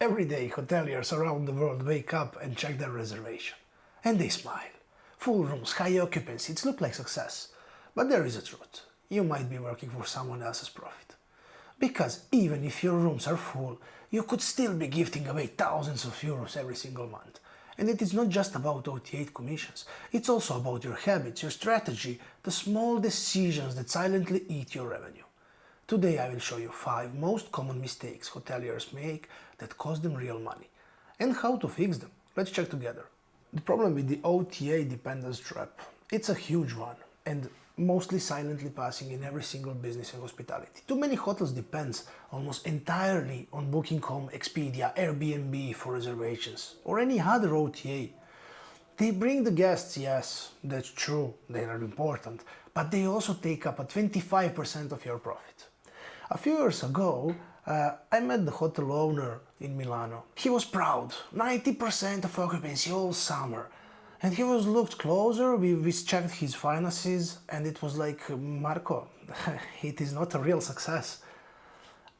Every day, hoteliers around the world wake up and check their reservation. And they smile. Full rooms, high occupancy, it looks like success. But there is a truth. You might be working for someone else's profit. Because even if your rooms are full, you could still be gifting away thousands of euros every single month. And it is not just about OTA commissions, it's also about your habits, your strategy, the small decisions that silently eat your revenue. Today I will show you 5 most common mistakes hoteliers make that cost them real money, and how to fix them. Let's check together. The problem with the OTA Dependence Trap, it's a huge one, and mostly silently passing in every single business in hospitality. Too many hotels depends almost entirely on Booking.com, Expedia, Airbnb for reservations, or any other OTA. They bring the guests, yes, that's true, they are important, but they also take up a 25% of your profit. A few years ago, I met the hotel owner in Milano. He was proud, 90% of occupancy all summer. And he was looked closer, we checked his finances, and it was like, Marco, it is not a real success.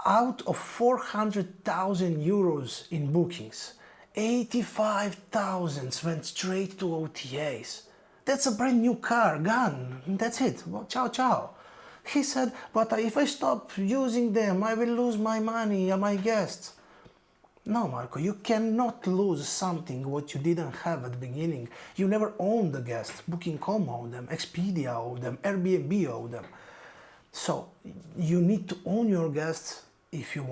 Out of 400,000 euros in bookings, 85,000 went straight to OTAs. That's a brand new car, gone, that's it, well, ciao ciao. He said, but if I stop using them, I will lose my money and my guests. No, Marco, you cannot lose something what you didn't have at the beginning. You never owned the guests. Booking.com owned them, Expedia owned them, Airbnb owned them. So you need to own your guests if you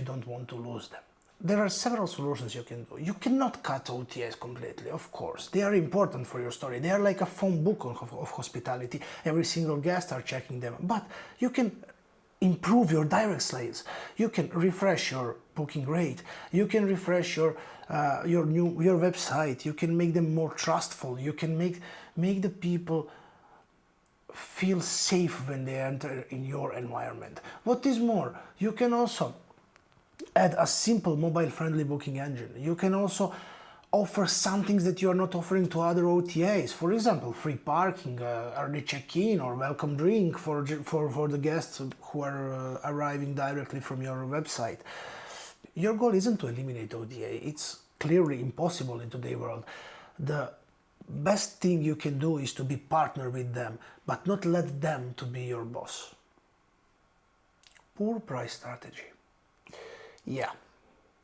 don't want to lose them. There are several solutions you can do. You cannot cut OTAs completely, of course. They are important for your story. They are like a phone book of hospitality. Every single guest are checking them. But you can improve your direct sales. You can refresh your booking rate. You can refresh your website. You can make them more trustful. You can make the people feel safe when they enter in your environment. What is more, you can also add a simple mobile-friendly booking engine. You can also offer some things that you are not offering to other OTAs. For example, free parking, early check-in, or welcome drink for the guests who are arriving directly from your website. Your goal isn't to eliminate OTA. It's clearly impossible in today's world. The best thing you can do is to be partner with them, but not let them to be your boss. Poor price strategy. Yeah,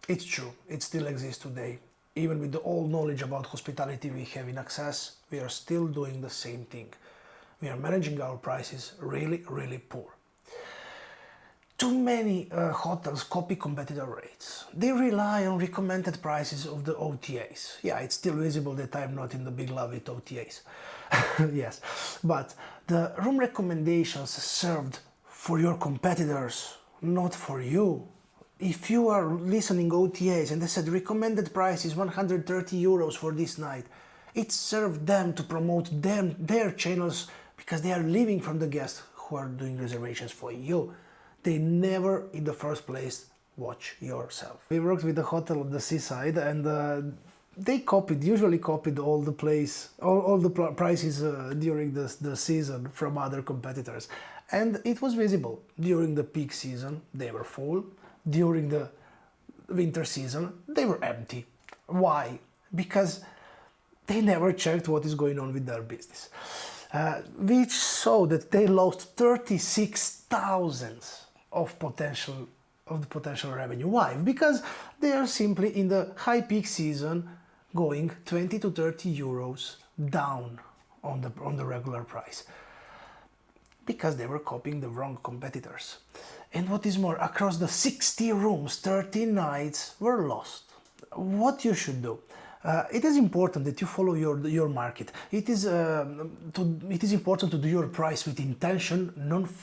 it's true, it still exists today. Even with the old knowledge about hospitality we have in Access, we are still doing the same thing. We are managing our prices really, really poor. Too many hotels copy competitor rates. They rely on recommended prices of the OTAs. Yeah, it's still visible that I'm not in the big love with OTAs. Yes, but the room recommendations served for your competitors, not for you. If you are listening OTAs and they said recommended price is 130 euros for this night, it served them to promote their channels because they are living from the guests who are doing reservations for you. They never in the first place watch yourself. We worked with a hotel on the seaside, and they usually copied all the prices during the season from other competitors. And it was visible. During the peak season, they were full. During the winter season, they were empty. Why? Because they never checked what is going on with their business. Which saw that they lost 36,000 of the potential revenue. Why? Because they are simply in the high peak season going 20 to 30 euros down on the regular price. Because they were copying the wrong competitors. And what is more, across the 60 rooms, 30 nights were lost. What you should do? It is important that you follow your market. It is important to do your price with intention,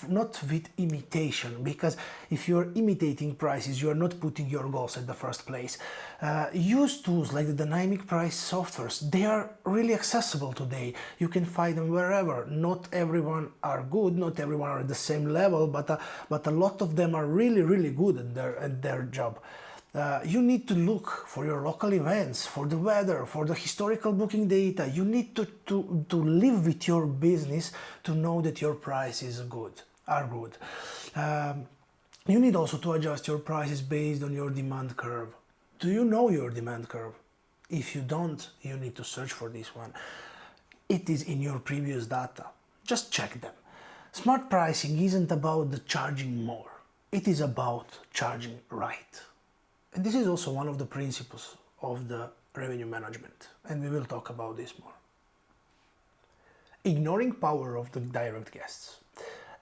not with imitation. Because if you are imitating prices, you are not putting your goals at the first place. Use tools like the dynamic price softwares. They are really accessible today. You can find them wherever. Not everyone are good. Not everyone are at the same level. But a lot of them are really, really good at their job. You need to look for your local events, for the weather, for the historical booking data. You need to live with your business to know that your prices are good. You need also to adjust your prices based on your demand curve. Do you know your demand curve? If you don't, you need to search for this one. It is in your previous data. Just check them. Smart pricing isn't about the charging more. It is about charging right. And this is also one of the principles of the revenue management, and we will talk about this more. Ignoring power of the direct guests.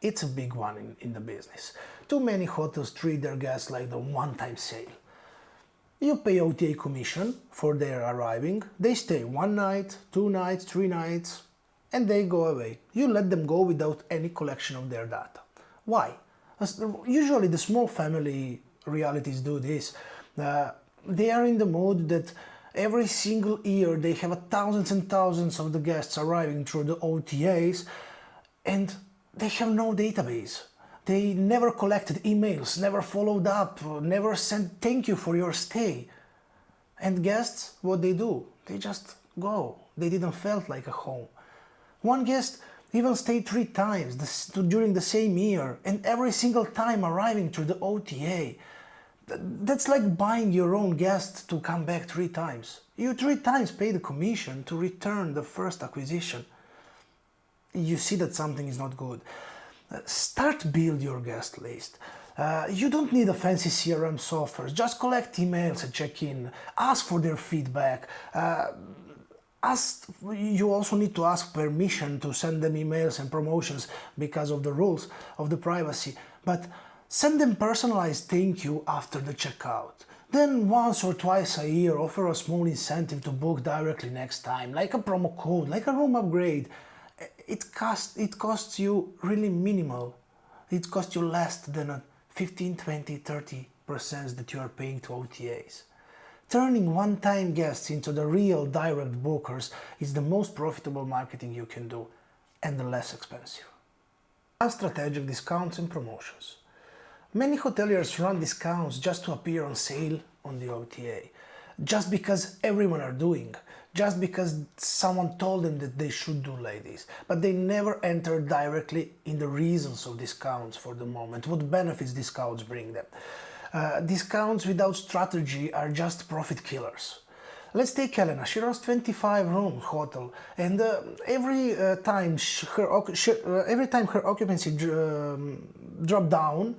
It's a big one in the business. Too many hotels treat their guests like the one-time sale. You pay OTA commission for their arriving, they stay 1 night, 2 nights, 3 nights, and they go away. You let them go without any collection of their data. Why? Usually the small family realities do this. They are in the mode that every single year they have thousands and thousands of the guests arriving through the OTAs, and they have no database. They never collected emails, never followed up, never sent thank you for your stay. And guests, what they do? They just go. They didn't felt like a home. One guest even stayed 3 times during the same year, and every single time arriving through the OTA. That's like buying your own guest to come back 3 times. You 3 times pay the commission to return the first acquisition. You see that something is not good. Start build your guest list. You don't need a fancy CRM software. Just collect emails and check in. Ask for their feedback. You also need to ask permission to send them emails and promotions because of the rules of the privacy. But send them personalized thank you after the checkout. Then once or twice a year offer a small incentive to book directly next time, like a promo code, like a room upgrade. It costs you really minimal. It costs you less than 15, 20, 30% that you are paying to OTAs. Turning one-time guests into the real direct bookers is the most profitable marketing you can do, and the less expensive. Unstrategic discounts and promotions. Many hoteliers run discounts just to appear on sale on the OTA, just because everyone are doing, just because someone told them that they should do like this, but they never enter directly in the reasons of discounts for the moment, what benefits discounts bring them. Discounts without strategy are just profit killers. Let's take Elena. She runs 25-room hotel, and every time her occupancy dropped down,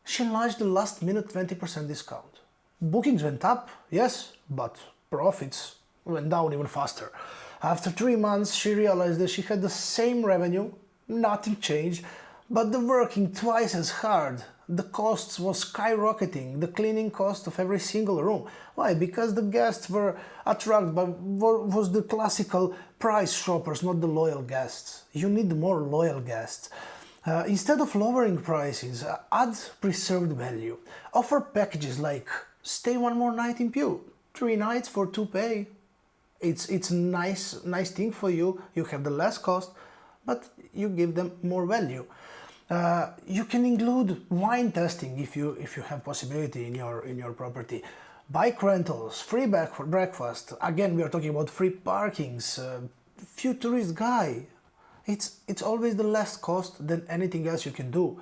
she launched the last minute 20% discount. Bookings went up, yes, but profits went down even faster. After 3 months, she realized that she had the same revenue, nothing changed, but the working twice as hard. The costs was skyrocketing, the cleaning cost of every single room. Why? Because the guests were attracted by what was the classical price shoppers, not the loyal guests. You need more loyal guests. Instead of lowering prices, add preserved value. Offer packages like stay 1 more night in Pew, 3 nights for 2 pay. It's a nice thing for you. You have the less cost, but you give them more value. You can include wine tasting if you have possibility in your property. Bike rentals, free breakfast. Again, we are talking about free parkings. Futurist guy. It's always the less cost than anything else you can do.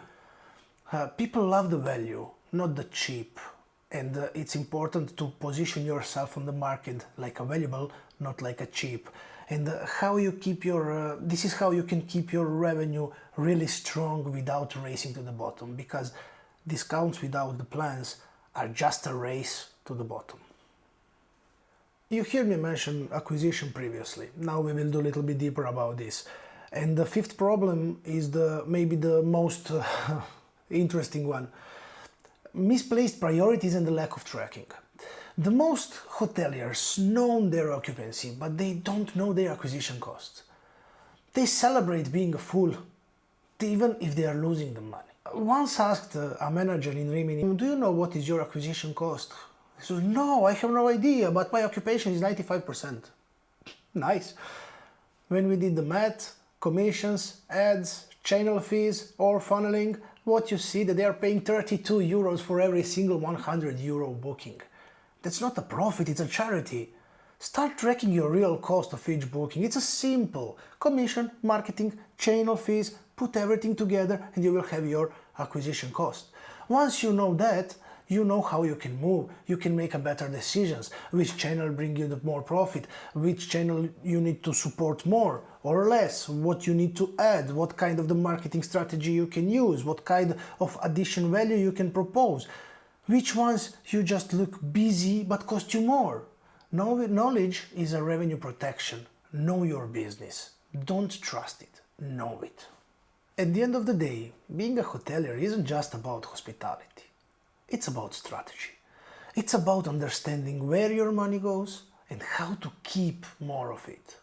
People love the value, not the cheap. And it's important to position yourself on the market like a valuable, not like a cheap. And how you keep your this is how you can keep your revenue really strong without racing to the bottom, because discounts without the plans are just a race to the bottom. You heard me mention acquisition previously. Now we will do a little bit deeper about this. And the 5th problem is maybe the most interesting one. Misplaced priorities and the lack of tracking. The most hoteliers know their occupancy, but they don't know their acquisition costs. They celebrate being a fool, even if they are losing the money. Once asked a manager in Rimini, do you know what is your acquisition cost? He says, no, I have no idea, but my occupation is 95%. Nice. When we did the math, commissions, ads, channel fees, or funneling, what you see that they are paying 32 euros for every single 100 euro booking. That's not a profit, it's a charity. Start tracking your real cost of each booking. It's a simple commission, marketing, channel fees, put everything together and you will have your acquisition cost. Once you know that, You know how you can move, you can make a better decisions, which channel bring you the more profit, which channel you need to support more or less, what you need to add, what kind of the marketing strategy you can use, what kind of additional value you can propose, which ones you just look busy but cost you more. Knowledge is a revenue protection. Know your business. Don't trust it. Know it. At the end of the day, being a hotelier isn't just about hospitality. It's about strategy. It's about understanding where your money goes and how to keep more of it.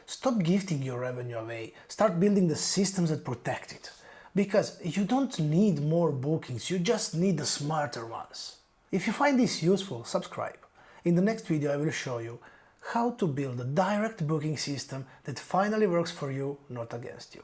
Stop gifting your revenue away. Start building the systems that protect it. Because you don't need more bookings, you just need the smarter ones. If you find this useful, subscribe. In the next video I will show you how to build a direct booking system that finally works for you, not against you.